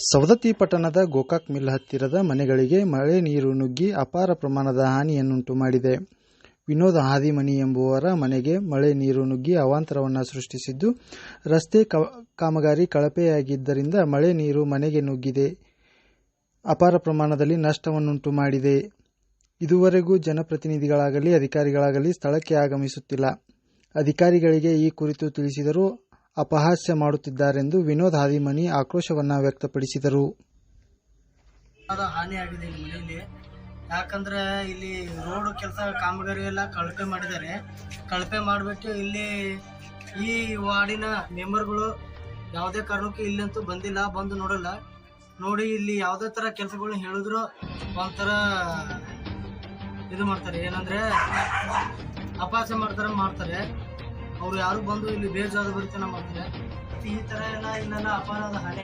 ಸವದತ್ತಿ ಪಟ್ಟಣದ ಗೋಕಾಕ್ ಮಿಲ್ ಹತ್ತಿರದ ಮನೆಗಳಿಗೆ ಮಳೆ ನೀರು ನುಗ್ಗಿ ಅಪಾರ ಪ್ರಮಾಣದ ಹಾನಿಯನ್ನುಂಟು ಮಾಡಿದೆ. ವಿನೋದ್ ಹಾದಿಮನಿ ಎಂಬುವರ ಮನೆಗೆ ಮಳೆ ನೀರು ನುಗ್ಗಿ ಅವಾಂತರವನ್ನು ಸೃಷ್ಟಿಸಿದ್ದು, ರಸ್ತೆ ಕಾಮಗಾರಿ ಕಳಪೆಯಾಗಿದ್ದರಿಂದ ಮಳೆ ನೀರು ಮನೆಗೆ ನುಗ್ಗಿದೆ ಅಪಾರ ಪ್ರಮಾಣದಲ್ಲಿ ನಷ್ಟವನ್ನುಂಟು ಮಾಡಿದೆ. ಇದುವರೆಗೂ ಜನಪ್ರತಿನಿಧಿಗಳಾಗಲಿ ಅಧಿಕಾರಿಗಳಾಗಲಿ ಸ್ಥಳಕ್ಕೆ ಆಗಮಿಸುತ್ತಿಲ್ಲ. ಅಧಿಕಾರಿಗಳಿಗೆ ಈ ಕುರಿತು ತಿಳಿಸಿದರೂ ಅಪಹಾಸ್ಯ ಮಾಡುತ್ತಿದ್ದಾರೆಂದು ವಿನೋದ್ ಹಾದಿಮನಿ ಆಕ್ರೋಶವನ್ನು ವ್ಯಕ್ತಪಡಿಸಿದರು. ಹಾನಿಯಾಗಿದೆ ಇಲ್ಲಿ ಮನೆಯಲ್ಲಿ. ಯಾಕಂದ್ರೆ ಇಲ್ಲಿ ರೋಡ್ ಕೆಲಸ ಕಾಮಗಾರಿ ಎಲ್ಲ ಕಳಪೆ ಮಾಡಿದ್ದಾರೆ. ಕಳಪೆ ಮಾಡಿಬಿಟ್ಟು ಇಲ್ಲಿ ಈ ವಾರ್ಡಿನ ಮೆಂಬರ್ಗಳು ಯಾವುದೇ ಕಾರಣಕ್ಕೂ ಇಲ್ಲಂತೂ ಬಂದಿಲ್ಲ, ಬಂದು ನೋಡಲ್ಲ. ನೋಡಿ ಇಲ್ಲಿ ಯಾವುದೇ ಥರ ಕೆಲಸಗಳು ಹೇಳಿದ್ರು ಒಂಥರ ಇದು ಮಾಡ್ತಾರೆ, ಏನಂದರೆ ಅಪಹಾಸ್ಯ ಮಾಡ್ತಾರೆ. ಅವ್ರು ಯಾರು ಬಂದು ಇಲ್ಲಿ ಬೇಜವಾಬ್ದಾರಿತನ ಮಾಡ್ತಾರೆ. ಈ ಥರ ಎಲ್ಲ ಇಲ್ಲೆಲ್ಲ ಅಪಾರದ ಹಾನಿ